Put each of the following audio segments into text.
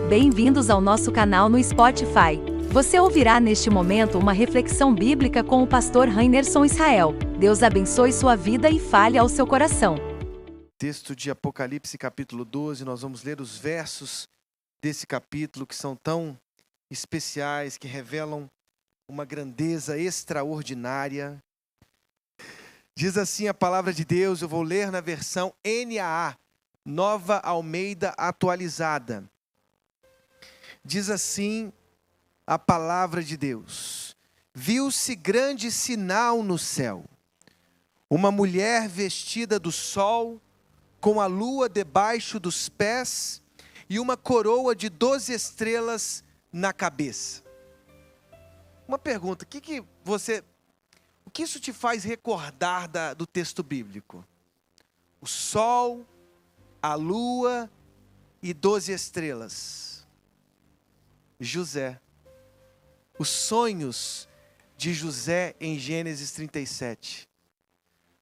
Bem-vindos ao nosso canal no Spotify. Você ouvirá neste momento uma reflexão bíblica com o pastor Rainerson Israel. Deus abençoe sua vida e fale ao seu coração. Texto de Apocalipse capítulo 12, nós vamos ler os versos desse capítulo que são tão especiais, que revelam uma grandeza extraordinária. Diz assim a palavra de Deus, eu vou ler na versão NAA, Nova Almeida Atualizada. Diz assim a palavra de Deus: viu-se grande sinal no céu, uma mulher vestida do sol, com a lua debaixo dos pés e uma coroa de 12 estrelas na cabeça. Uma pergunta, o que isso te faz recordar do texto bíblico? O sol, a lua e 12 estrelas. José. Os sonhos de José em Gênesis 37.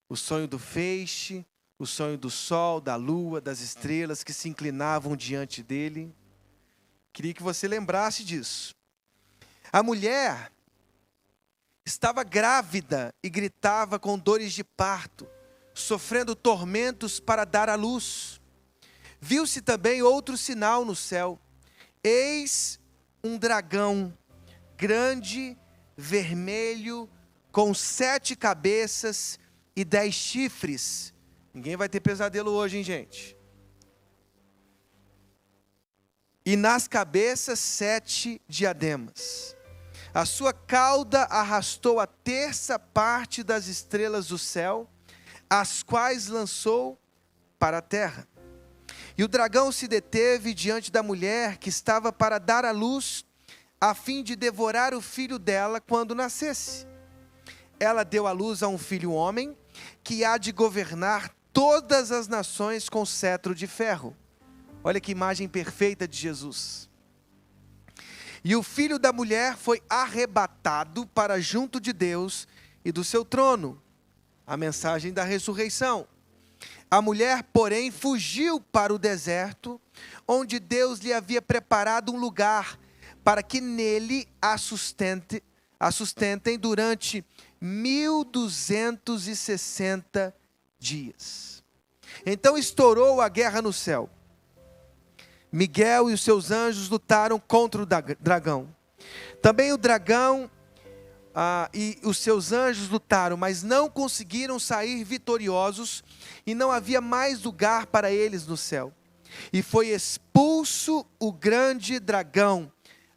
O sonho do feixe, o sonho do sol, da lua, das estrelas que se inclinavam diante dele. Queria que você lembrasse disso. A mulher estava grávida e gritava com dores de parto, sofrendo tormentos para dar à luz. Viu-se também outro sinal no céu. Eis um dragão grande, vermelho, com 7 cabeças e 10 chifres. Ninguém vai ter pesadelo hoje, hein, gente? E nas cabeças 7 diademas. A sua cauda arrastou a terça parte das estrelas do céu, as quais lançou para a terra. E o dragão se deteve diante da mulher que estava para dar à luz, a fim de devorar o filho dela quando nascesse. Ela deu à luz a um filho homem, que há de governar todas as nações com cetro de ferro. Olha que imagem perfeita de Jesus. E o filho da mulher foi arrebatado para junto de Deus e do seu trono. A mensagem da ressurreição. A mulher, porém, fugiu para o deserto, onde Deus lhe havia preparado um lugar, para que nele a sustentem durante 1260 dias. Então estourou a guerra no céu. Miguel e os seus anjos lutaram contra o dragão. Também o dragão e os seus anjos lutaram, mas não conseguiram sair vitoriosos, e não havia mais lugar para eles no céu. E foi expulso o grande dragão,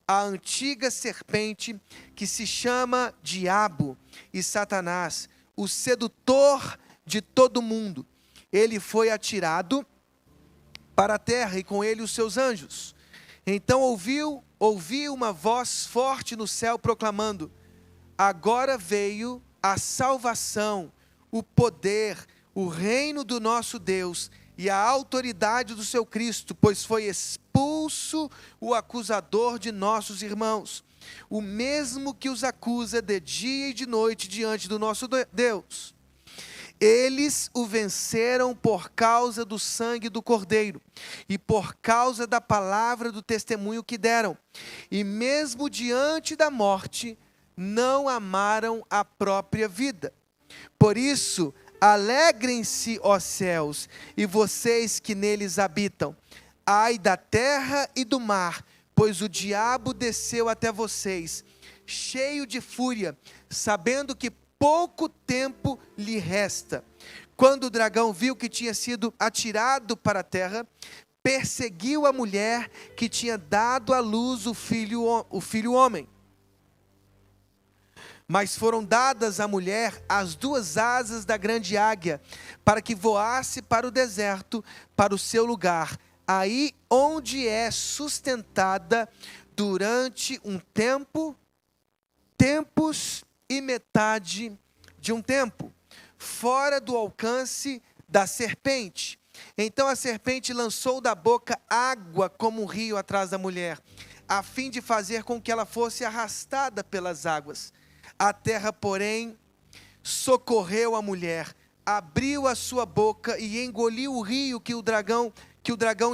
a antiga serpente, que se chama Diabo e Satanás, o sedutor de todo mundo. Ele foi atirado para a terra, e com ele os seus anjos. Então ouvi uma voz forte no céu proclamando: agora veio a salvação, o poder, o reino do nosso Deus e a autoridade do seu Cristo, pois foi expulso o acusador de nossos irmãos, o mesmo que os acusa de dia e de noite diante do nosso Deus. Eles o venceram por causa do sangue do Cordeiro e por causa da palavra do testemunho que deram, e mesmo diante da morte não amaram a própria vida. Por isso, alegrem-se, ó céus, e vocês que neles habitam. Ai da terra e do mar, pois o diabo desceu até vocês, cheio de fúria, sabendo que pouco tempo lhe resta. Quando o dragão viu que tinha sido atirado para a terra, perseguiu a mulher que tinha dado à luz o filho homem. Mas foram dadas à mulher as 2 asas da grande águia, para que voasse para o deserto, para o seu lugar, aí onde é sustentada durante um tempo, tempos e metade de um tempo, fora do alcance da serpente. Então a serpente lançou da boca água como um rio atrás da mulher, a fim de fazer com que ela fosse arrastada pelas águas. A terra, porém, socorreu a mulher, abriu a sua boca e engoliu o rio que o dragão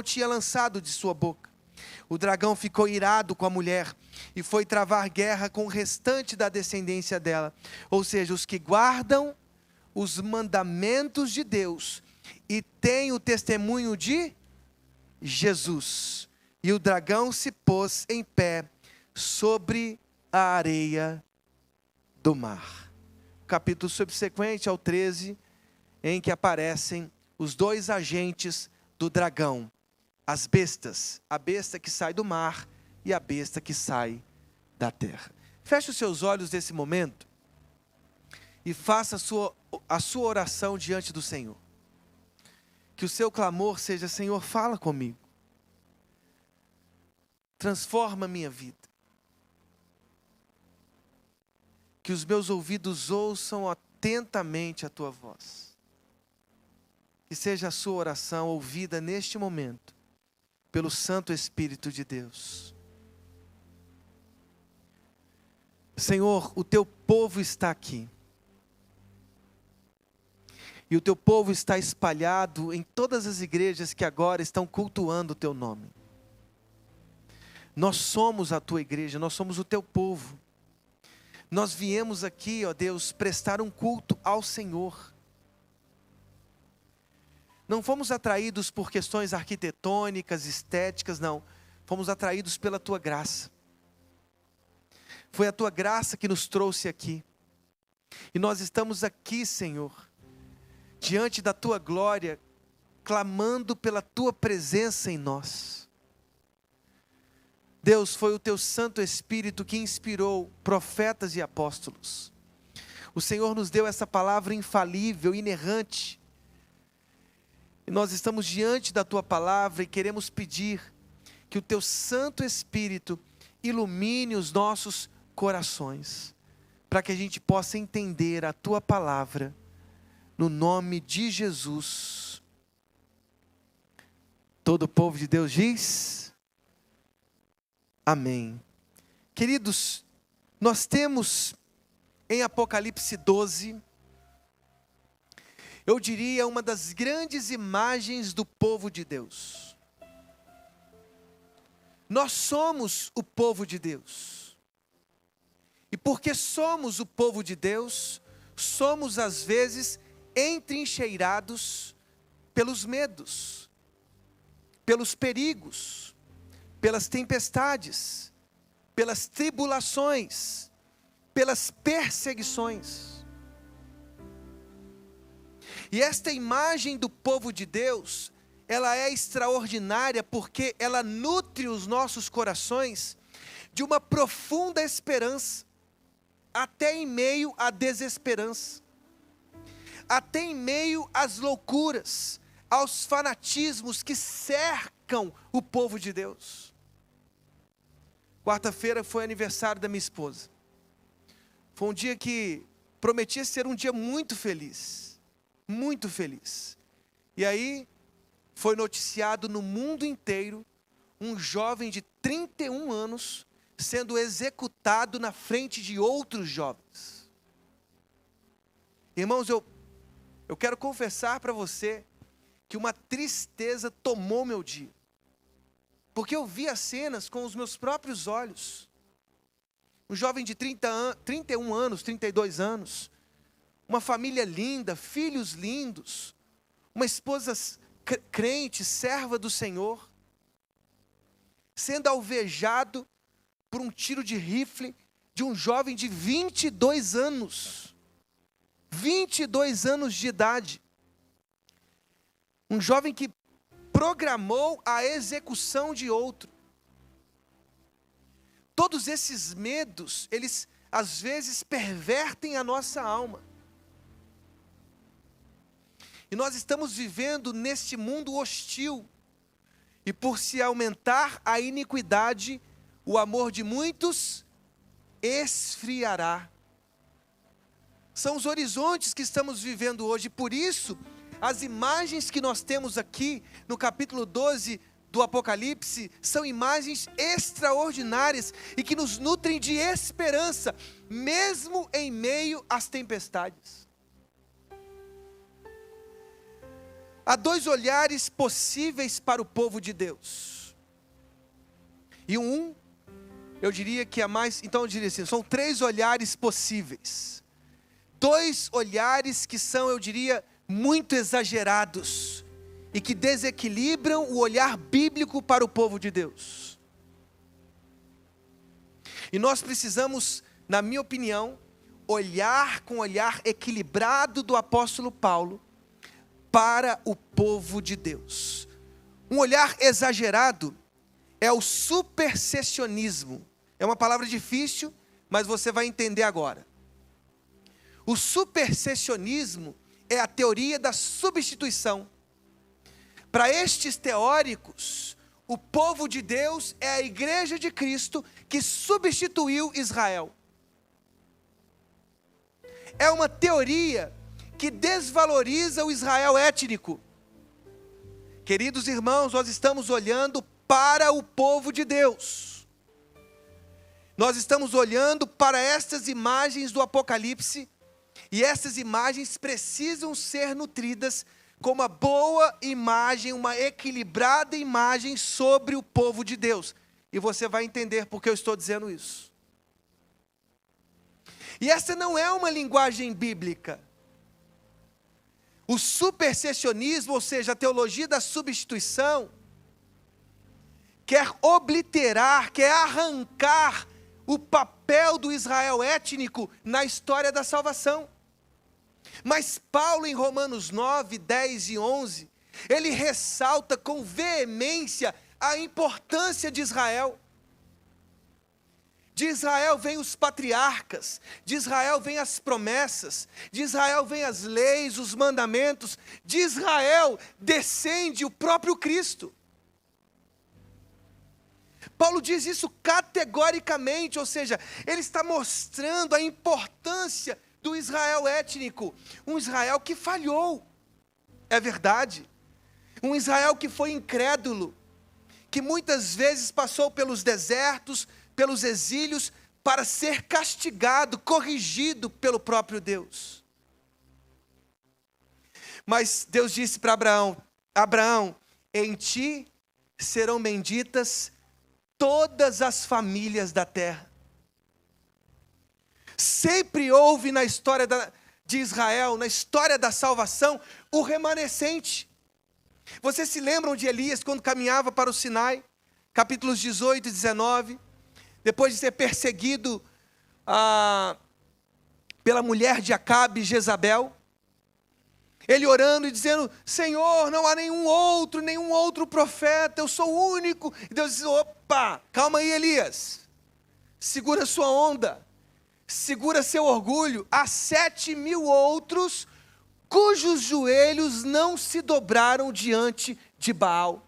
tinha lançado de sua boca. O dragão ficou irado com a mulher e foi travar guerra com o restante da descendência dela. Ou seja, os que guardam os mandamentos de Deus e têm o testemunho de Jesus. E o dragão se pôs em pé sobre a areia do mar. O capítulo subsequente ao 13, em que aparecem os dois agentes do dragão. As bestas, a besta que sai do mar e a besta que sai da terra. Feche os seus olhos nesse momento e faça a sua oração diante do Senhor. Que o seu clamor seja: Senhor, fala comigo. Transforma a minha vida. Que os meus ouvidos ouçam atentamente a tua voz. Que seja a sua oração ouvida neste momento pelo Santo Espírito de Deus. Senhor, o teu povo está aqui. E o teu povo está espalhado em todas as igrejas que agora estão cultuando o teu nome. Nós somos a tua igreja, nós somos o teu povo. Nós viemos aqui, ó Deus, prestar um culto ao Senhor. Não fomos atraídos por questões arquitetônicas, estéticas, não. Fomos atraídos pela tua graça. Foi a tua graça que nos trouxe aqui. E nós estamos aqui, Senhor, diante da tua glória, clamando pela tua presença em nós. Deus, foi o teu Santo Espírito que inspirou profetas e apóstolos. O Senhor nos deu essa palavra infalível, inerrante. E nós estamos diante da tua palavra e queremos pedir que o teu Santo Espírito ilumine os nossos corações, para que a gente possa entender a tua palavra, no nome de Jesus. Todo o povo de Deus diz: amém. Queridos, nós temos em Apocalipse 12, eu diria, uma das grandes imagens do povo de Deus. Nós somos o povo de Deus. E porque somos o povo de Deus, somos às vezes entrincheirados pelos medos, pelos perigos, pelas tempestades, pelas tribulações, pelas perseguições. E esta imagem do povo de Deus, ela é extraordinária porque ela nutre os nossos corações de uma profunda esperança, até em meio à desesperança, até em meio às loucuras, aos fanatismos que cercam o povo de Deus. Quarta-feira foi aniversário da minha esposa. Foi um dia que prometia ser um dia muito feliz. Muito feliz. E aí, foi noticiado no mundo inteiro, um jovem de 31 anos, sendo executado na frente de outros jovens. Irmãos, eu quero confessar para você, que uma tristeza tomou meu dia. Porque eu vi as cenas com os meus próprios olhos. Um jovem de 31 anos, 32 anos, uma família linda, filhos lindos, uma esposa crente, serva do Senhor, sendo alvejado por um tiro de rifle de um jovem de 22 anos. 22 anos de idade. Um jovem que programou a execução de outro. Todos esses medos, eles às vezes pervertem a nossa alma. E nós estamos vivendo neste mundo hostil. E por se aumentar a iniquidade, o amor de muitos esfriará. São os horizontes que estamos vivendo hoje. Por isso, as imagens que nós temos aqui no capítulo 12 do Apocalipse são imagens extraordinárias e que nos nutrem de esperança, mesmo em meio às tempestades. Há dois olhares possíveis para o povo de Deus. E eu diria que é mais, então eu diria assim, são 3 olhares possíveis. 2 olhares que são, eu diria, muito exagerados e que desequilibram o olhar bíblico para o povo de Deus. E nós precisamos, na minha opinião, olhar com o olhar equilibrado do apóstolo Paulo para o povo de Deus. Um olhar exagerado é o supersessionismo. É uma palavra difícil, mas você vai entender agora. O supersessionismo é a teoria da substituição. Para estes teóricos, o povo de Deus é a igreja de Cristo que substituiu Israel. É uma teoria que desvaloriza o Israel étnico. Queridos irmãos, nós estamos olhando para o povo de Deus. Nós estamos olhando para estas imagens do Apocalipse, e essas imagens precisam ser nutridas com uma boa imagem, uma equilibrada imagem sobre o povo de Deus. E você vai entender por que eu estou dizendo isso. E essa não é uma linguagem bíblica. O supersessionismo, ou seja, a teologia da substituição, quer obliterar, quer arrancar o papel do Israel étnico na história da salvação. Mas Paulo, em Romanos 9, 10 e 11, ele ressalta com veemência a importância de Israel. De Israel vêm os patriarcas, de Israel vêm as promessas, de Israel vêm as leis, os mandamentos, de Israel descende o próprio Cristo. Paulo diz isso categoricamente, ou seja, ele está mostrando a importância do Israel étnico, um Israel que falhou, é verdade, um Israel que foi incrédulo, que muitas vezes passou pelos desertos, pelos exílios, para ser castigado, corrigido pelo próprio Deus. Mas Deus disse para Abraão: Abraão, em ti serão benditas todas as famílias da terra. Sempre houve na história de Israel, na história da salvação, o remanescente. Vocês se lembram de Elias quando caminhava para o Sinai? Capítulos 18 e 19. Depois de ser perseguido pela mulher de Acabe, Jezabel. Ele orando e dizendo: Senhor, não há nenhum outro profeta, eu sou o único. E Deus diz: opa, calma aí, Elias. Segura sua onda. Segura seu orgulho. Há 7.000 outros cujos joelhos não se dobraram diante de Baal.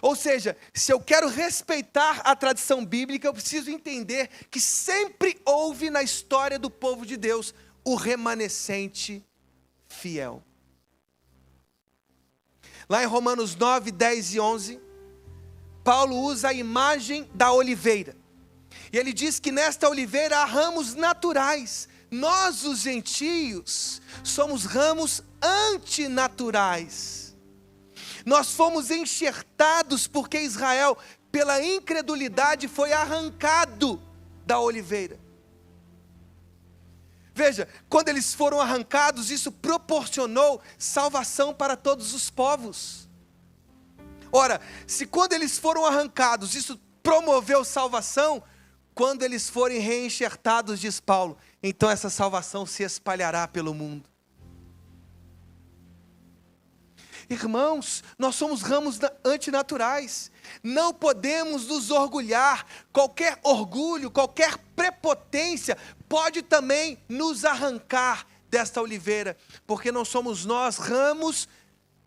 Ou seja, se eu quero respeitar a tradição bíblica, eu preciso entender que sempre houve na história do povo de Deus o remanescente fiel. Lá em Romanos 9, 10 e 11, Paulo usa a imagem da oliveira. E ele diz que nesta oliveira há ramos naturais. Nós, os gentios, somos ramos antinaturais. Nós fomos enxertados porque Israel, pela incredulidade, foi arrancado da oliveira. Veja, quando eles foram arrancados, isso proporcionou salvação para todos os povos. Ora, se quando eles foram arrancados, isso promoveu salvação, quando eles forem reenxertados, diz Paulo, então essa salvação se espalhará pelo mundo. Irmãos, nós somos ramos antinaturais, não podemos nos orgulhar, qualquer orgulho, qualquer prepotência pode também nos arrancar desta oliveira, porque não somos nós ramos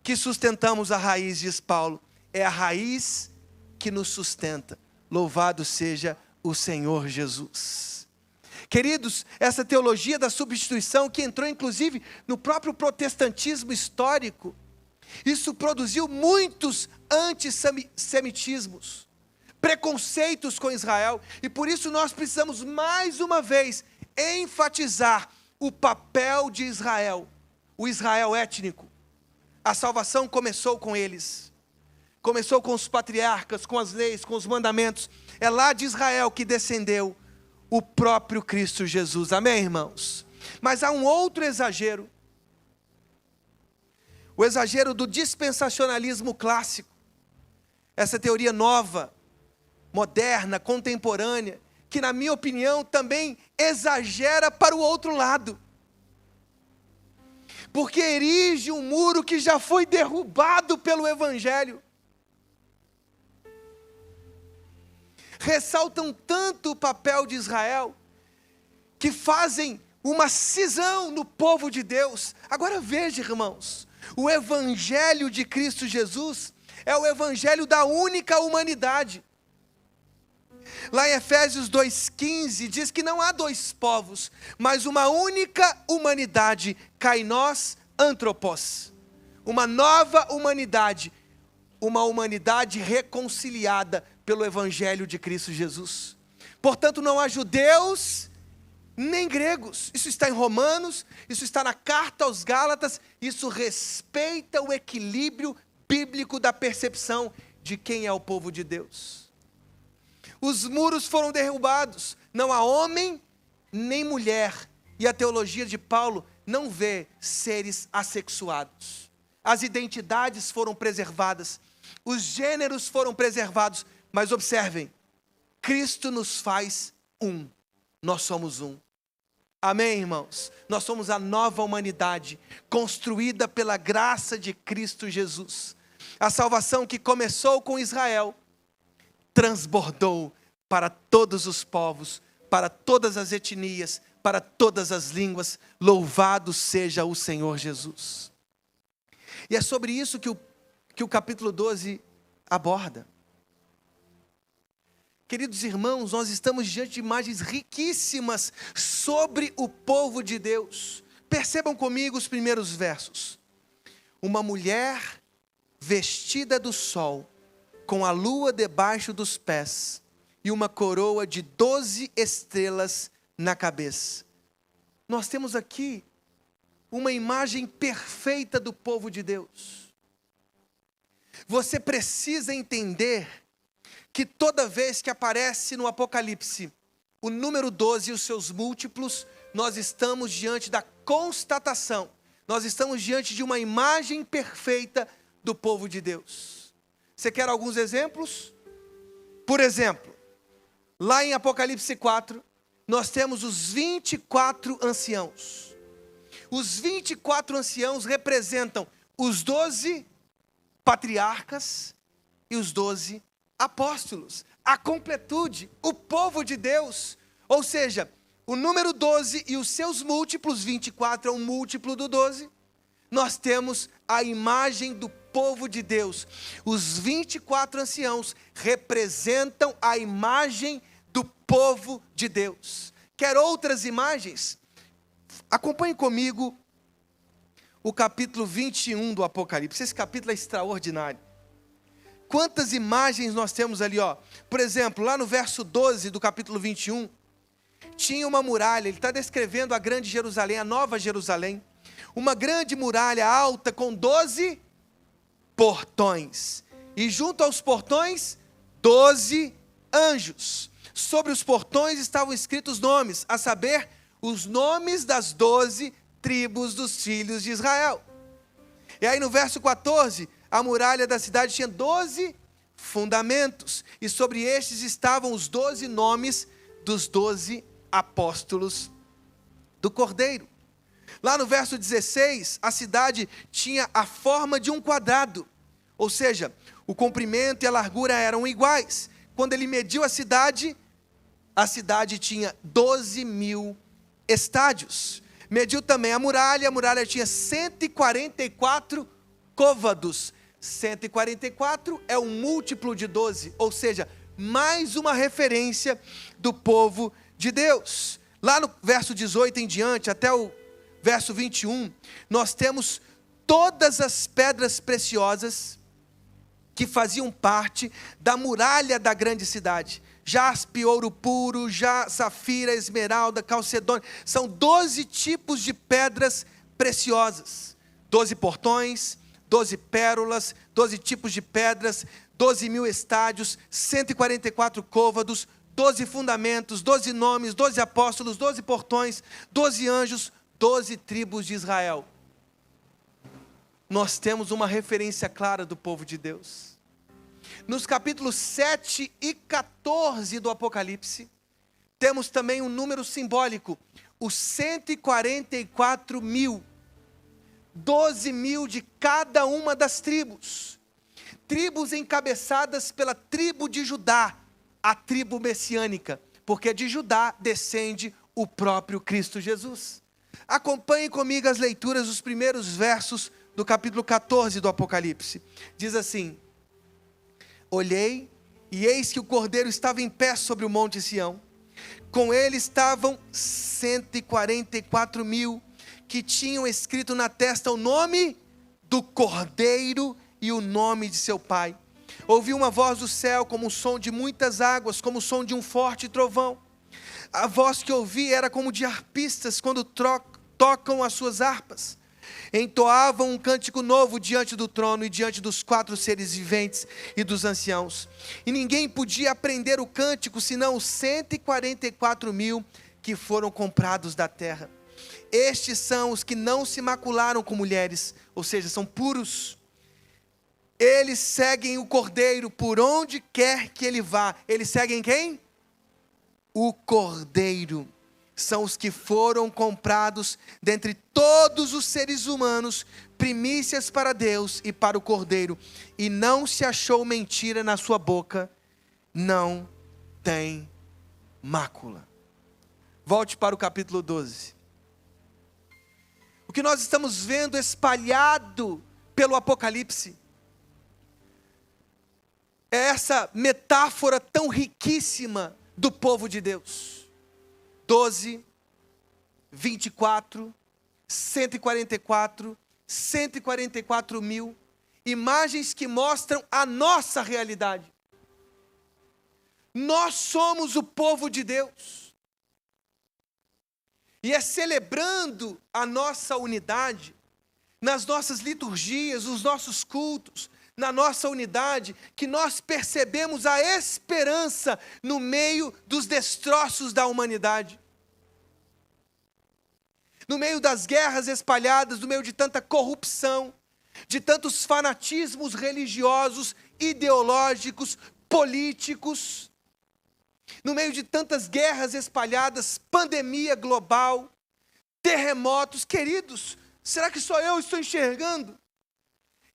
que sustentamos a raiz, diz Paulo, é a raiz que nos sustenta, louvado seja o Senhor Jesus. Queridos, essa teologia da substituição que entrou inclusive no próprio protestantismo histórico, isso produziu muitos antissemitismos, preconceitos com Israel, e por isso nós precisamos mais uma vez enfatizar o papel de Israel, o Israel étnico. A salvação começou com eles. Começou com os patriarcas, com as leis, com os mandamentos. É lá de Israel que descendeu o próprio Cristo Jesus. Amém, irmãos? Mas há um outro exagero. O exagero do dispensacionalismo clássico. Essa teoria nova, moderna, contemporânea, que na minha opinião também exagera para o outro lado. Porque erige um muro que já foi derrubado pelo Evangelho. Ressaltam tanto o papel de Israel, que fazem uma cisão no povo de Deus. Agora veja, irmãos, o Evangelho de Cristo Jesus é o Evangelho da única humanidade. Lá em Efésios 2,15 diz que não há dois povos, mas uma única humanidade, kainos anthropos. Uma nova humanidade, uma humanidade reconciliada pelo Evangelho de Cristo Jesus. Portanto, não há judeus nem gregos. Isso está em Romanos, isso está na carta aos Gálatas, isso respeita o equilíbrio bíblico da percepção de quem é o povo de Deus. Os muros foram derrubados, não há homem nem mulher, e a teologia de Paulo não vê seres assexuados. As identidades foram preservadas, os gêneros foram preservados, mas observem, Cristo nos faz um, nós somos um. Amém, irmãos? Nós somos a nova humanidade, construída pela graça de Cristo Jesus. A salvação que começou com Israel, transbordou para todos os povos, para todas as etnias, para todas as línguas. Louvado seja o Senhor Jesus. E é sobre isso que o capítulo 12 aborda. Queridos irmãos, nós estamos diante de imagens riquíssimas sobre o povo de Deus. Percebam comigo os primeiros versos. Uma mulher vestida do sol, com a lua debaixo dos pés, e uma coroa de 12 estrelas na cabeça. Nós temos aqui uma imagem perfeita do povo de Deus. Você precisa entender que toda vez que aparece no Apocalipse o número 12 e os seus múltiplos, nós estamos diante da constatação, nós estamos diante de uma imagem perfeita do povo de Deus. Você quer alguns exemplos? Por exemplo, lá em Apocalipse 4, nós temos os 24 anciãos. Os 24 anciãos representam os 12 patriarcas e os 12 apóstolos, a completude, o povo de Deus. Ou seja, o número 12 e os seus múltiplos, 24 é um múltiplo do 12, nós temos a imagem do povo de Deus. Os 24 anciãos representam a imagem do povo de Deus. Quer outras imagens? Acompanhe comigo o capítulo 21 do Apocalipse. Esse capítulo é extraordinário. Quantas imagens nós temos ali, ó. Por exemplo, lá no verso 12 do capítulo 21, tinha uma muralha. Ele está descrevendo a grande Jerusalém, a nova Jerusalém. Uma grande muralha alta com 12 portões. E junto aos portões, 12 anjos. Sobre os portões estavam escritos nomes, a saber, os nomes das 12 tribos dos filhos de Israel. E aí no verso 14, a muralha da cidade tinha 12 fundamentos, e sobre estes estavam os 12 nomes dos 12 apóstolos do Cordeiro. Lá no verso 16, a cidade tinha a forma de um quadrado, ou seja, o comprimento e a largura eram iguais. Quando ele mediu a cidade tinha 12.000 estádios. Mediu também a muralha tinha 144 côvados. 144 é um múltiplo de 12, ou seja, mais uma referência do povo de Deus. Lá no verso 18 em diante, até o verso 21, nós temos todas as pedras preciosas que faziam parte da muralha da grande cidade. Jaspe, ouro puro, safira, esmeralda, calcedônia. São 12 tipos de pedras preciosas. 12 portões, 12 pérolas, 12 tipos de pedras, 12.000 estádios, 144 côvados, 12 fundamentos, 12 nomes, 12 apóstolos, 12 portões, 12 anjos, 12 tribos de Israel. Nós temos uma referência clara do povo de Deus. Nos capítulos 7 e 14 do Apocalipse, temos também um número simbólico, os 144.000, 12.000 de cada uma das tribos. Tribos encabeçadas pela tribo de Judá, a tribo messiânica, porque de Judá descende o próprio Cristo Jesus. Acompanhe comigo as leituras dos primeiros versos do capítulo 14 do Apocalipse. Diz assim: olhei, e eis que o Cordeiro estava em pé sobre o monte Sião. Com ele estavam 144.000, que tinham escrito na testa o nome do Cordeiro e o nome de seu Pai. Ouvi uma voz do céu como o som de muitas águas, como o som de um forte trovão. A voz que ouvi era como de harpistas quando tocam as suas harpas. Entoavam um cântico novo diante do trono e diante dos 4 seres viventes e dos anciãos. E ninguém podia aprender o cântico, senão os 144.000 que foram comprados da terra. Estes são os que não se macularam com mulheres, ou seja, são puros. Eles seguem o Cordeiro por onde quer que ele vá. Eles seguem quem? O Cordeiro. São os que foram comprados dentre todos os seres humanos, primícias para Deus e para o Cordeiro. E não se achou mentira na sua boca, não tem mácula. Volte para o capítulo 12. O que nós estamos vendo espalhado pelo Apocalipse é essa metáfora tão riquíssima do povo de Deus. 12, 24, 144, 144.000, imagens que mostram a nossa realidade. Nós somos o povo de Deus. E é celebrando a nossa unidade, nas nossas liturgias, nos nossos cultos, na nossa unidade, que nós percebemos a esperança no meio dos destroços da humanidade. No meio das guerras espalhadas, no meio de tanta corrupção, de tantos fanatismos religiosos, ideológicos, políticos, no meio de tantas guerras espalhadas, pandemia global, terremotos, queridos, será que só eu estou enxergando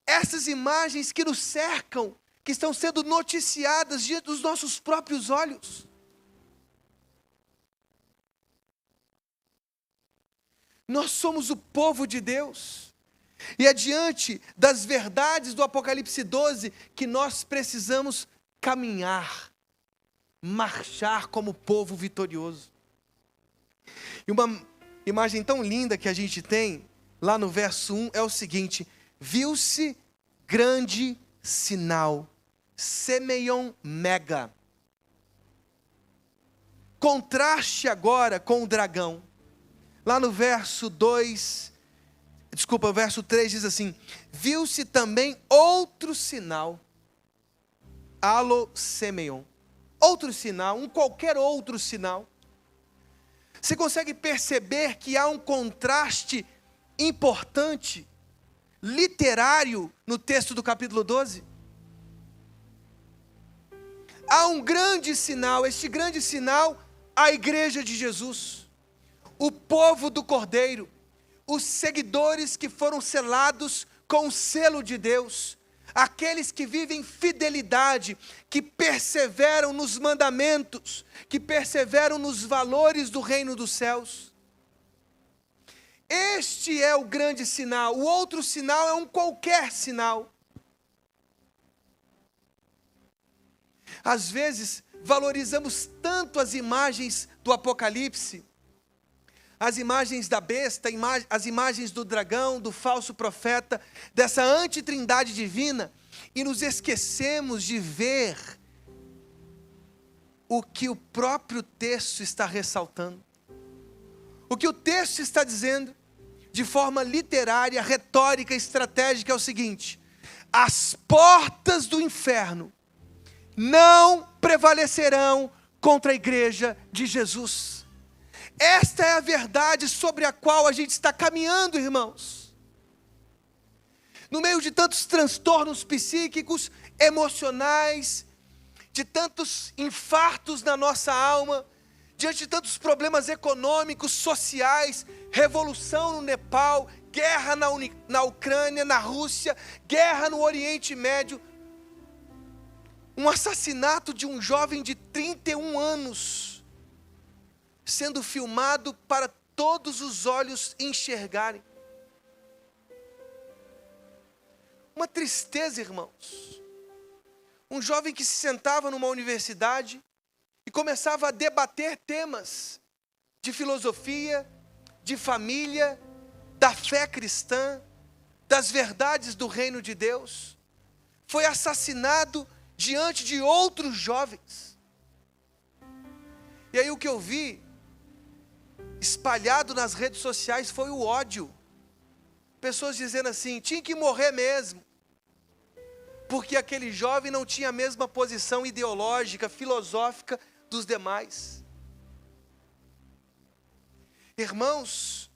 essas imagens que nos cercam, que estão sendo noticiadas diante dos nossos próprios olhos? Nós somos o povo de Deus, e é diante das verdades do Apocalipse 12 que nós precisamos caminhar, marchar como povo vitorioso. E uma imagem tão linda que a gente tem, lá no verso 1, é o seguinte: viu-se grande sinal, semeion mega. Contraste agora com o dragão. Lá no verso 3 diz assim: viu-se também outro sinal, alo semeion. Outro sinal, qualquer outro sinal. Você consegue perceber que há um contraste importante, literário, no texto do capítulo 12? Há um grande sinal, este grande sinal, a igreja de Jesus, o povo do Cordeiro, os seguidores que foram selados com o selo de Deus, aqueles que vivem fidelidade, que perseveram nos mandamentos, que perseveram nos valores do reino dos céus. Este é o grande sinal. O outro sinal é um qualquer sinal. Às vezes, valorizamos tanto as imagens do Apocalipse, as imagens da besta, as imagens do dragão, do falso profeta, dessa antitrindade divina, e nos esquecemos de ver o que o próprio texto está ressaltando. O que o texto está dizendo, de forma literária, retórica, estratégica, é o seguinte: as portas do inferno não prevalecerão contra a igreja de Jesus. Esta é a verdade sobre a qual a gente está caminhando, irmãos. No meio de tantos transtornos psíquicos, emocionais, de tantos infartos na nossa alma, diante de tantos problemas econômicos, sociais, revolução no Nepal, guerra na Ucrânia, na Rússia, guerra no Oriente Médio, um assassinato de um jovem de 31 anos, sendo filmado para todos os olhos enxergarem. Uma tristeza, irmãos. Um jovem que se sentava numa universidade e começava a debater temas de filosofia, de família, da fé cristã, das verdades do reino de Deus, foi assassinado diante de outros jovens. E aí o que eu vi espalhado nas redes sociais foi o ódio. Pessoas dizendo assim: tinha que morrer mesmo, porque aquele jovem não tinha a mesma posição ideológica, filosófica dos demais. Irmãos,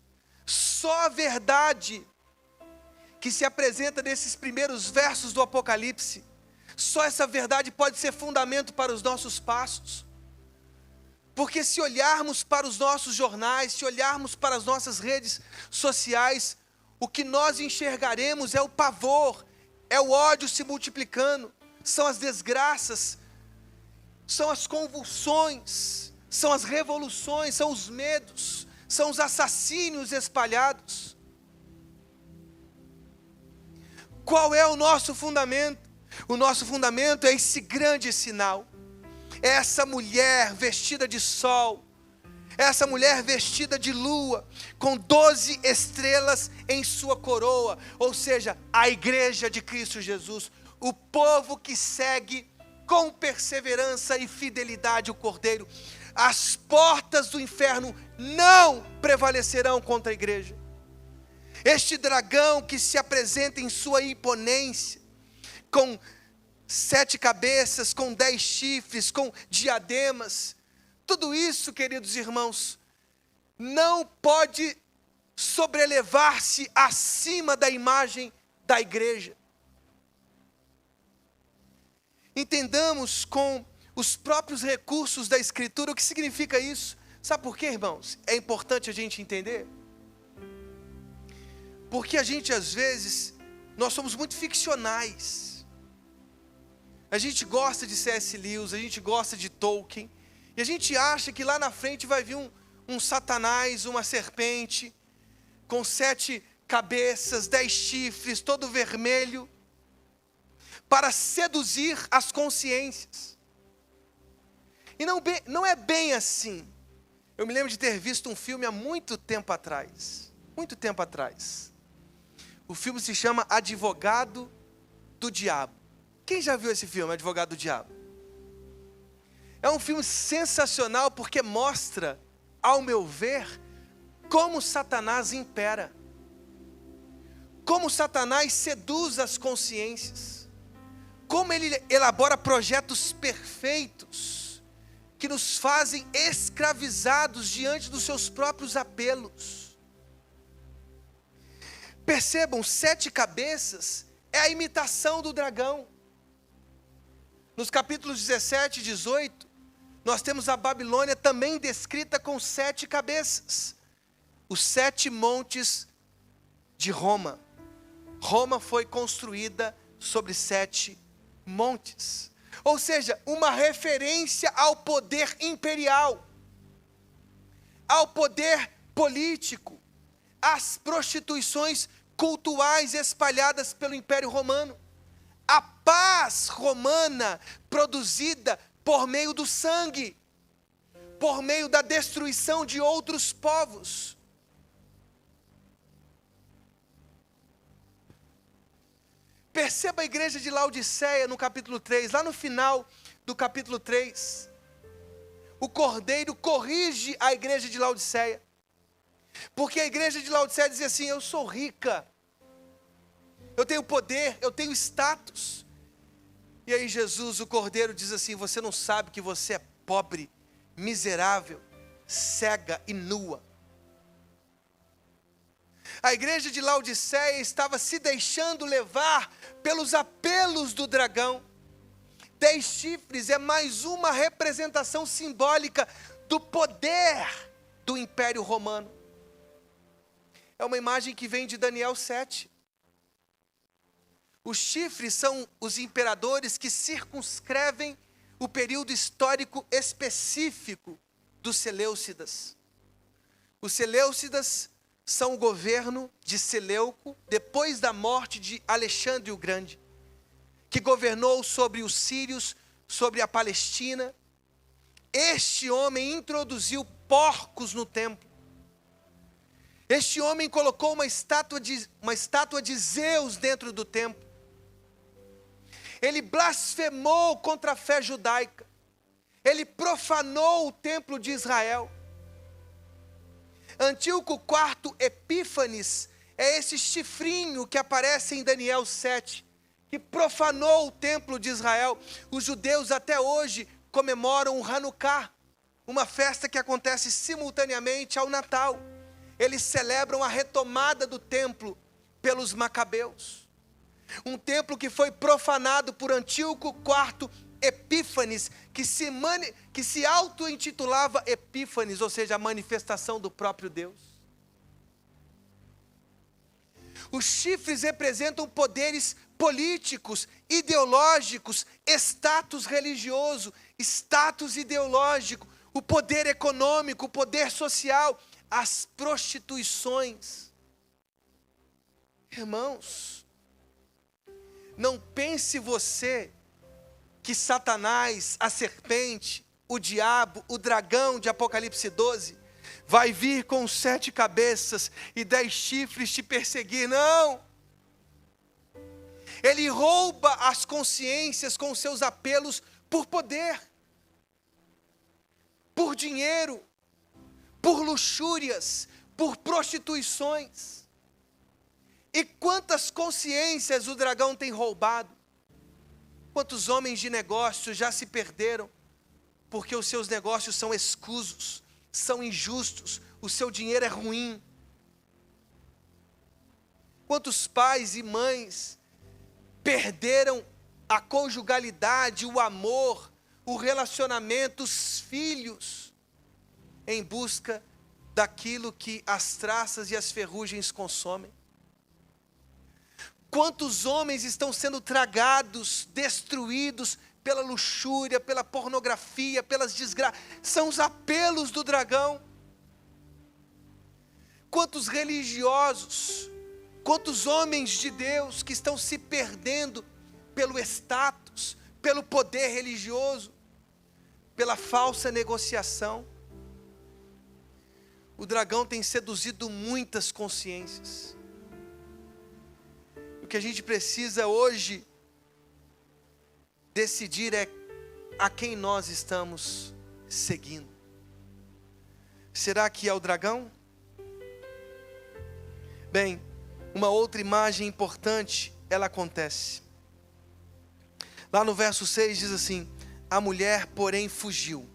só a verdade que se apresenta nesses primeiros versos do Apocalipse, só essa verdade pode ser fundamento para os nossos passos. Porque se olharmos para os nossos jornais, se olharmos para as nossas redes sociais, o que nós enxergaremos é o pavor, é o ódio se multiplicando, são as desgraças, são as convulsões, são as revoluções, são os medos, são os assassínios espalhados. Qual é o nosso fundamento? O nosso fundamento é esse grande sinal, é essa mulher vestida de sol, essa mulher vestida de lua, com 12 estrelas em sua coroa, ou seja, a igreja de Cristo Jesus, o povo que segue com perseverança e fidelidade o Cordeiro. As portas do inferno não prevalecerão contra a igreja. Este dragão que se apresenta em sua imponência, com 7 cabeças, com 10 chifres, com diademas, tudo isso, queridos irmãos, não pode sobrelevar-se acima da imagem da igreja. Entendamos com os próprios recursos da Escritura o que significa isso. Sabe por quê, irmãos? É importante a gente entender. Porque a gente, às vezes, nós somos muito ficcionais. A gente gosta de C.S. Lewis, a gente gosta de Tolkien, e a gente acha que lá na frente vai vir um Satanás, uma serpente, com 7 cabeças, 10 chifres, todo vermelho, para seduzir as consciências. E não é bem assim. Eu me lembro de ter visto um filme há muito tempo atrás. Muito tempo atrás. O filme se chama Advogado do Diabo. Quem já viu esse filme, Advogado do Diabo? É um filme sensacional porque mostra, ao meu ver, como Satanás impera. Como Satanás seduz as consciências. Como ele elabora projetos perfeitos que nos fazem escravizados diante dos seus próprios apelos. Percebam, 7 cabeças é a imitação do dragão. Nos capítulos 17 e 18, nós temos a Babilônia também descrita com 7 cabeças. Os 7 montes de Roma. Roma foi construída sobre 7 montes. Ou seja, uma referência ao poder imperial, ao poder político, às prostituições cultuais espalhadas pelo Império Romano. A paz romana produzida por meio do sangue, por meio da destruição de outros povos. Perceba a igreja de Laodiceia no capítulo 3, lá no final do capítulo 3. O Cordeiro corrige a igreja de Laodiceia. Porque a igreja de Laodiceia dizia assim: eu sou rica, eu tenho poder, eu tenho status. E aí Jesus, o Cordeiro, diz assim: você não sabe que você é pobre, miserável, cega e nua. A igreja de Laodiceia estava se deixando levar pelos apelos do dragão. 10 chifres é mais uma representação simbólica do poder do Império Romano. É uma imagem que vem de Daniel 7. Os chifres são os imperadores que circunscrevem o período histórico específico dos Seleucidas. Os Seleucidas são o governo de Seleuco depois da morte de Alexandre o Grande, que governou sobre os sírios, sobre a Palestina. Este homem introduziu porcos no templo. Este homem colocou uma estátua de Zeus dentro do templo. Ele blasfemou contra a fé judaica. Ele profanou o templo de Israel. Antíoco IV Epífanes é esse chifrinho que aparece em Daniel 7, que profanou o templo de Israel. Os judeus até hoje comemoram o Hanukkah, uma festa que acontece simultaneamente ao Natal. Eles celebram a retomada do templo pelos macabeus. Um templo que foi profanado por Antíoco IV Epífanes, que se auto-intitulava Epífanes, ou seja, a manifestação do próprio Deus. Os chifres representam poderes políticos, ideológicos, status religioso, status ideológico, o poder econômico, o poder social, as prostituições. Irmãos, não pense você que Satanás, a serpente, o diabo, o dragão de Apocalipse 12, vai vir com 7 cabeças e 10 chifres te perseguir. Não! Ele rouba as consciências com seus apelos por poder, por dinheiro, por luxúrias, por prostituições. E quantas consciências o dragão tem roubado? Quantos homens de negócio já se perderam porque os seus negócios são escusos, são injustos, o seu dinheiro é ruim? Quantos pais e mães perderam a conjugalidade, o amor, o relacionamento, os filhos, em busca daquilo que as traças e as ferrugens consomem? Quantos homens estão sendo tragados, destruídos pela luxúria, pela pornografia, pelas desgraças? São os apelos do dragão. Quantos religiosos, quantos homens de Deus que estão se perdendo pelo status, pelo poder religioso, pela falsa negociação. O dragão tem seduzido muitas consciências. O que a gente precisa hoje decidir é a quem nós estamos seguindo. Será que é o dragão? Bem, uma outra imagem importante, ela acontece. Lá no verso 6 diz assim: a mulher, porém, fugiu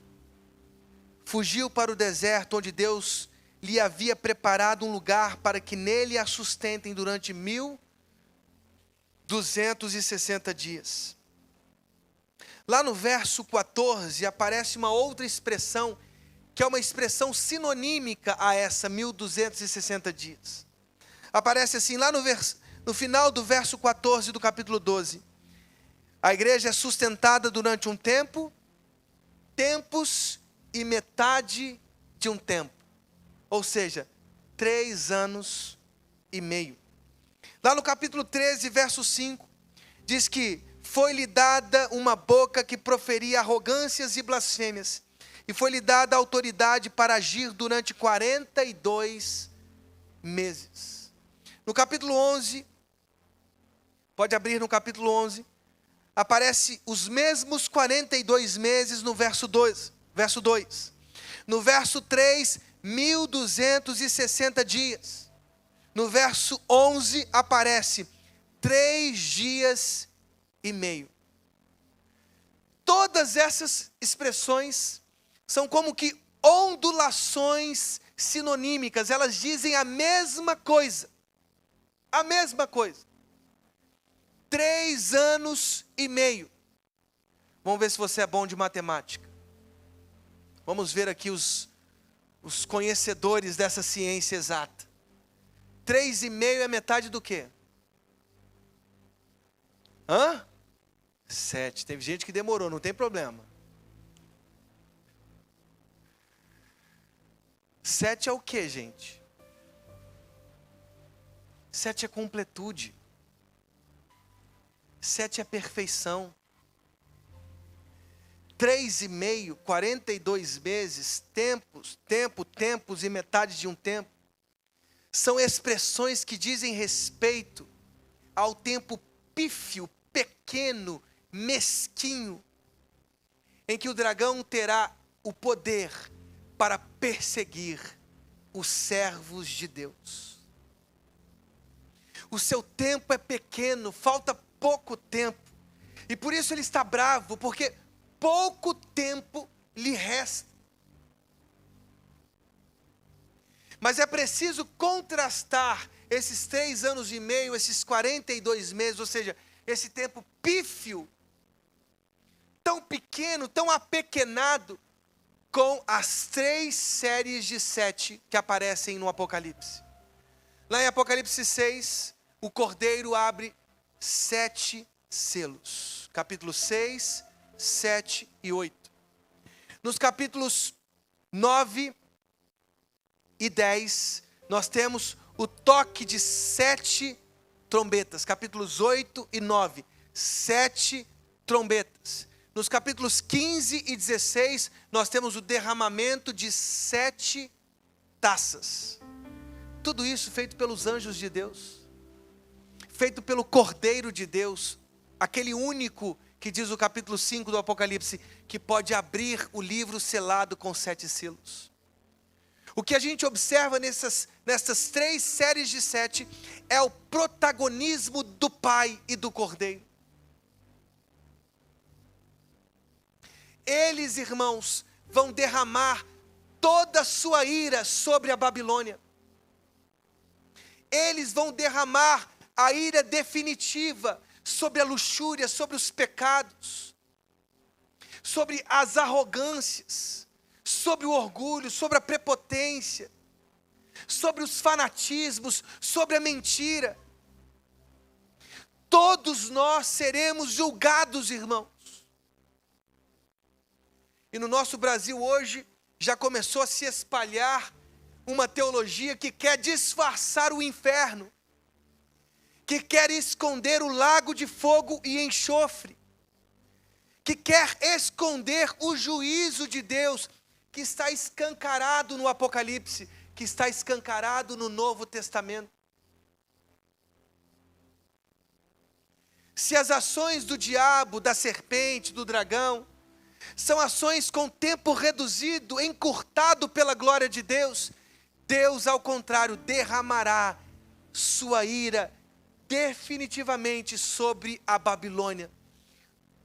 para o deserto, onde Deus lhe havia preparado um lugar para que nele a sustentem durante 1260 dias. Lá no verso 14 aparece uma outra expressão, que é uma expressão sinonímica a essa 1260 dias. Aparece assim, lá no final do verso 14 do capítulo 12. A igreja é sustentada durante um tempo, tempos e metade de um tempo. Ou seja, 3 anos e meio. Lá no capítulo 13, verso 5, diz que foi-lhe dada uma boca que proferia arrogâncias e blasfêmias, e foi-lhe dada autoridade para agir durante 42 meses. No capítulo 11, pode abrir no capítulo 11, aparece os mesmos 42 meses no verso 2. No verso 3, 1260 dias. No verso 11 aparece 3 dias e meio. Todas essas expressões são como que ondulações sinonímicas, elas dizem a mesma coisa. A mesma coisa. 3 anos e meio. Vamos ver se você é bom de matemática. Vamos ver aqui os conhecedores dessa ciência exata. 3,5 é metade do quê? 7. Teve gente que demorou, não tem problema. 7 é o quê, gente? 7 é completude. 7 é perfeição. 3,5, 42 meses, tempos e metade de um tempo, são expressões que dizem respeito ao tempo pífio, pequeno, mesquinho, em que o dragão terá o poder para perseguir os servos de Deus. O seu tempo é pequeno, falta pouco tempo, e por isso ele está bravo, porque pouco tempo lhe resta. Mas é preciso contrastar esses 3 anos e meio, esses 42 meses, ou seja, esse tempo pífio, tão pequeno, tão apequenado, com as 3 séries de 7 que aparecem no Apocalipse. Lá em Apocalipse 6, o Cordeiro abre 7 selos. Capítulo 6, 7 e 8. Nos capítulos 9 e 10, nós temos o toque de 7 trombetas. Capítulos 8 e 9, 7 trombetas. Nos capítulos 15 e 16, nós temos o derramamento de 7 taças. Tudo isso feito pelos anjos de Deus, feito pelo Cordeiro de Deus, aquele único que diz o capítulo 5 do Apocalipse, que pode abrir o livro selado com 7 selos. O que a gente observa nessas 3 séries de 7 é o protagonismo do Pai e do Cordeiro. Eles, irmãos, vão derramar toda a sua ira sobre a Babilônia. Eles vão derramar a ira definitiva sobre a luxúria, sobre os pecados, sobre as arrogâncias, sobre o orgulho, sobre a prepotência, sobre os fanatismos, sobre a mentira. Todos nós seremos julgados, irmãos. E no nosso Brasil hoje, já começou a se espalhar uma teologia que quer disfarçar o inferno, que quer esconder o lago de fogo e enxofre, que quer esconder o juízo de Deus, que está escancarado no Apocalipse, que está escancarado no Novo Testamento. Se as ações do diabo, da serpente, do dragão, são ações com tempo reduzido, encurtado pela glória de Deus, Deus, ao contrário, derramará sua ira definitivamente sobre a Babilônia.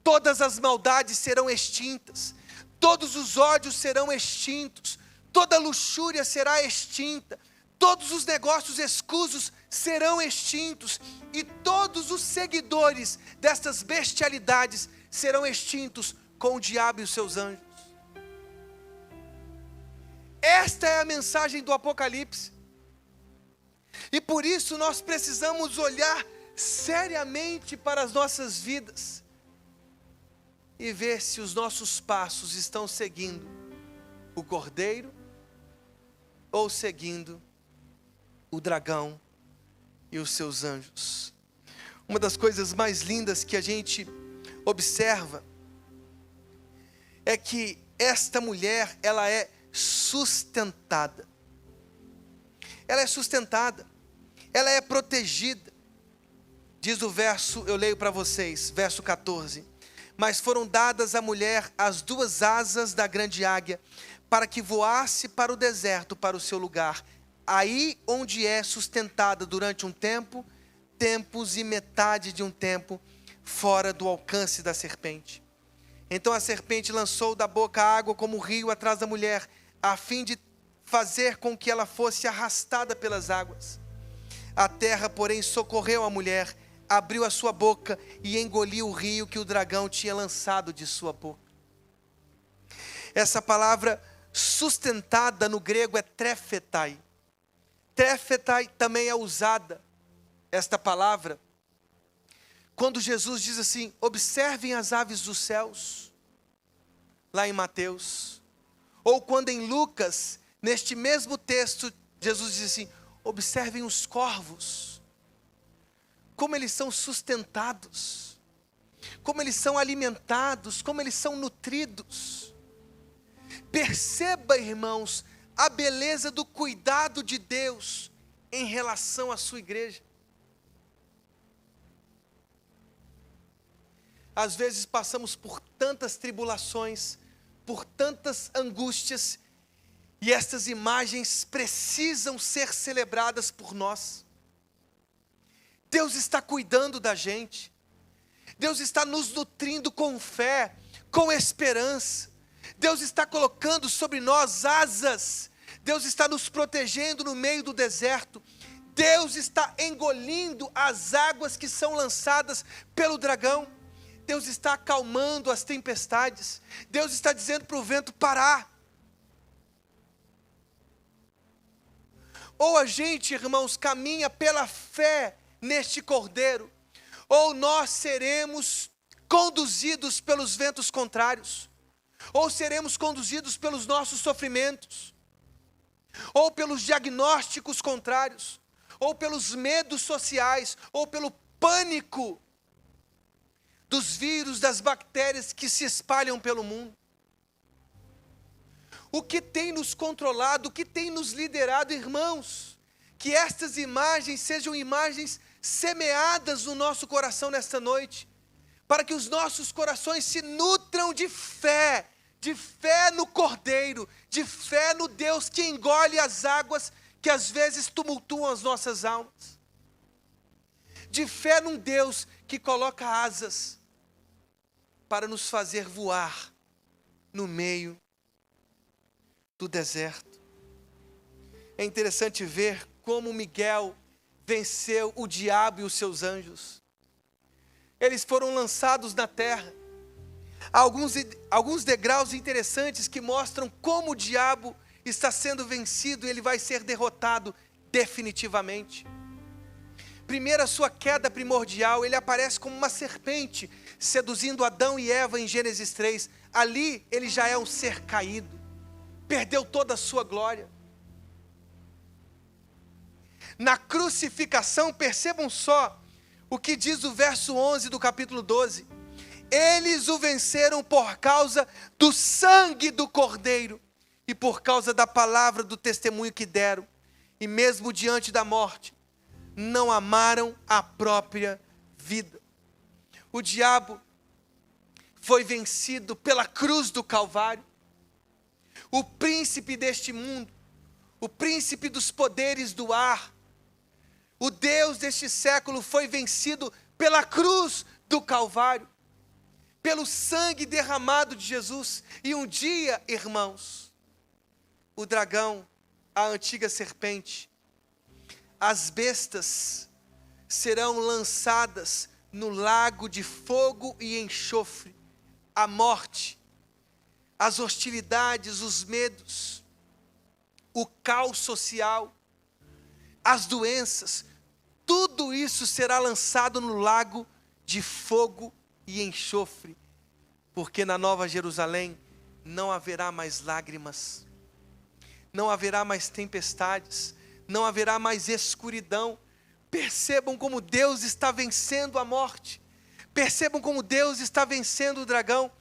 Todas as maldades serão extintas, todos os ódios serão extintos, toda luxúria será extinta, todos os negócios escusos serão extintos, e todos os seguidores destas bestialidades serão extintos com o diabo e os seus anjos. Esta é a mensagem do Apocalipse. E por isso nós precisamos olhar seriamente para as nossas vidas e ver se os nossos passos estão seguindo o Cordeiro ou seguindo o dragão e os seus anjos. Uma das coisas mais lindas que a gente observa é que esta mulher, ela é sustentada. Ela é sustentada. Ela é protegida. Diz o verso, eu leio para vocês, verso 14. Mas foram dadas à mulher as 2 asas da grande águia, para que voasse para o deserto, para o seu lugar, aí onde é sustentada durante um tempo, tempos e metade de um tempo, fora do alcance da serpente. Então a serpente lançou da boca água como um rio atrás da mulher, a fim de fazer com que ela fosse arrastada pelas águas. A terra, porém, socorreu a mulher, abriu a sua boca e engoliu o rio que o dragão tinha lançado de sua boca. Essa palavra sustentada no grego é trefetai. Trefetai também é usada, esta palavra, quando Jesus diz assim: observem as aves dos céus, lá em Mateus. Ou quando em Lucas, neste mesmo texto, Jesus diz assim: observem os corvos, como eles são sustentados, como eles são alimentados, como eles são nutridos. Perceba, irmãos, a beleza do cuidado de Deus em relação à sua igreja. Às vezes passamos por tantas tribulações, por tantas angústias, e estas imagens precisam ser celebradas por nós. Deus está cuidando da gente. Deus está nos nutrindo com fé, com esperança. Deus está colocando sobre nós asas. Deus está nos protegendo no meio do deserto. Deus está engolindo as águas que são lançadas pelo dragão. Deus está acalmando as tempestades. Deus está dizendo para o vento parar. Ou a gente, irmãos, caminha pela fé neste cordeiro, ou nós seremos conduzidos pelos ventos contrários, ou seremos conduzidos pelos nossos sofrimentos, ou pelos diagnósticos contrários, ou pelos medos sociais, ou pelo pânico dos vírus, das bactérias que se espalham pelo mundo. O que tem nos controlado, o que tem nos liderado, irmãos? Que estas imagens sejam imagens semeadas no nosso coração nesta noite, para que os nossos corações se nutram de fé no Cordeiro, de fé no Deus que engole as águas que às vezes tumultuam as nossas almas, de fé num Deus que coloca asas para nos fazer voar no meio do deserto. É interessante ver como Miguel venceu o diabo e os seus anjos. Eles foram lançados na terra. Alguns degraus interessantes que mostram como o diabo está sendo vencido e ele vai ser derrotado definitivamente. Primeiro, a sua queda primordial, ele aparece como uma serpente, seduzindo Adão e Eva em Gênesis 3. Ali ele já é um ser caído, perdeu toda a sua glória. Na crucificação, percebam só o que diz o verso 11 do capítulo 12. Eles o venceram por causa do sangue do Cordeiro e por causa da palavra do testemunho que deram. E mesmo diante da morte, não amaram a própria vida. O diabo foi vencido pela cruz do Calvário. O príncipe deste mundo, o príncipe dos poderes do ar, o Deus deste século foi vencido pela cruz do Calvário, pelo sangue derramado de Jesus. E um dia, irmãos, o dragão, a antiga serpente, as bestas serão lançadas no lago de fogo e enxofre. A morte, as hostilidades, os medos, o caos social, as doenças, tudo isso será lançado no lago de fogo e enxofre, porque na Nova Jerusalém não haverá mais lágrimas, não haverá mais tempestades, não haverá mais escuridão. Percebam como Deus está vencendo a morte, percebam como Deus está vencendo o dragão.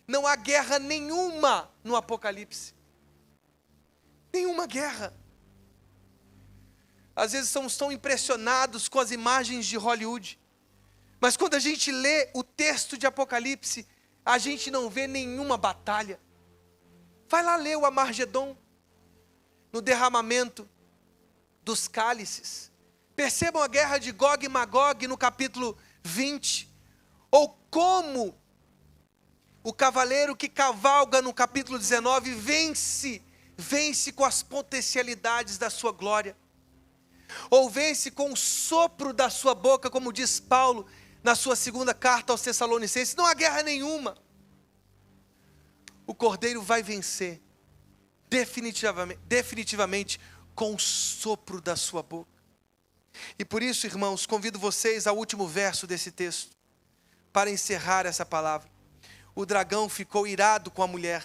Não há guerra nenhuma no Apocalipse, nenhuma guerra. Às vezes somos tão impressionados com as imagens de Hollywood, mas quando a gente lê o texto de Apocalipse, a gente não vê nenhuma batalha. Vai lá ler o Amargedon, no derramamento dos cálices. Percebam a guerra de Gog e Magog no capítulo 20. Ou como o cavaleiro que cavalga no capítulo 19 vence com as potencialidades da sua glória. Ou vence com o sopro da sua boca, como diz Paulo na sua segunda carta aos Tessalonicenses. Não há guerra nenhuma. O Cordeiro vai vencer definitivamente com o sopro da sua boca. E por isso, irmãos, convido vocês ao último verso desse texto, para encerrar essa palavra. O dragão ficou irado com a mulher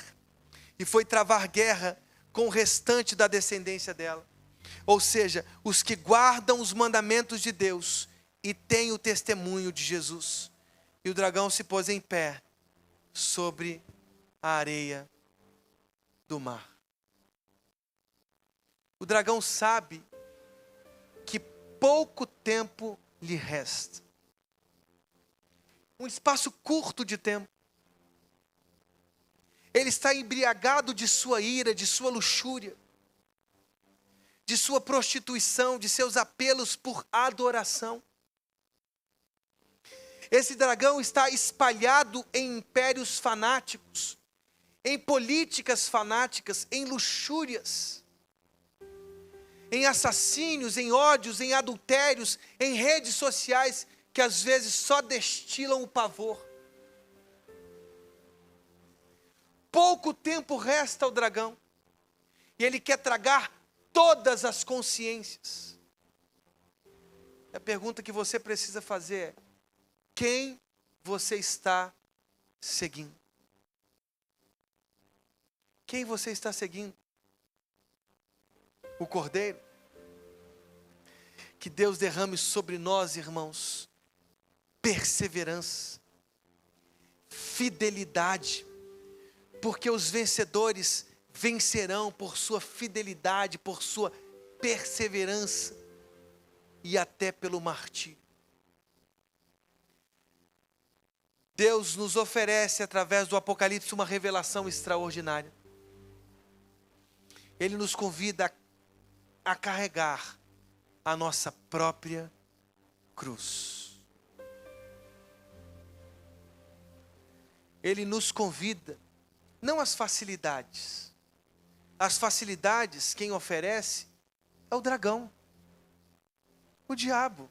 e foi travar guerra com o restante da descendência dela. Ou seja, os que guardam os mandamentos de Deus e têm o testemunho de Jesus. E o dragão se pôs em pé sobre a areia do mar. O dragão sabe que pouco tempo lhe resta. Um espaço curto de tempo. Ele está embriagado de sua ira, de sua luxúria, de sua prostituição, de seus apelos por adoração. Esse dragão está espalhado em impérios fanáticos, em políticas fanáticas, em luxúrias, em assassínios, em ódios, em adultérios, em redes sociais que às vezes só destilam o pavor. Pouco tempo resta ao dragão e ele quer tragar todas as consciências. A pergunta que você precisa fazer é: quem você está seguindo? Quem você está seguindo? O Cordeiro? Que Deus derrame sobre nós, irmãos, perseverança, fidelidade, porque os vencedores vencerão por sua fidelidade, por sua perseverança e até pelo martírio. Deus nos oferece através do Apocalipse uma revelação extraordinária. Ele nos convida a carregar a nossa própria cruz. Ele nos convida, não às facilidades. As facilidades, quem oferece é o dragão, o diabo.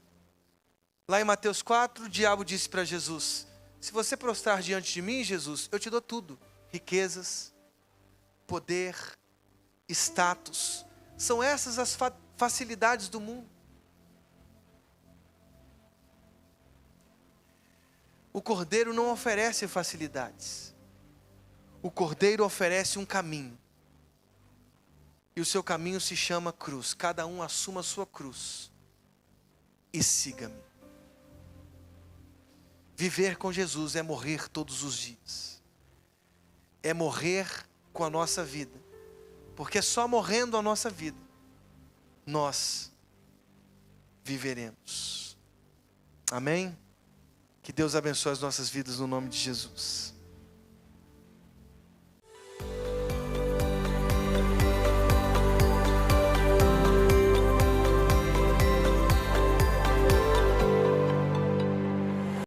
Lá em Mateus 4, o diabo disse para Jesus: se você prostrar diante de mim, Jesus, eu te dou tudo. Riquezas, poder, status. São essas as facilidades do mundo. O Cordeiro não oferece facilidades. O Cordeiro oferece um caminho. E o seu caminho se chama cruz. Cada um assuma a sua cruz e siga-me. Viver com Jesus é morrer todos os dias. É morrer com a nossa vida. Porque só morrendo a nossa vida, nós viveremos. Amém? Que Deus abençoe as nossas vidas no nome de Jesus.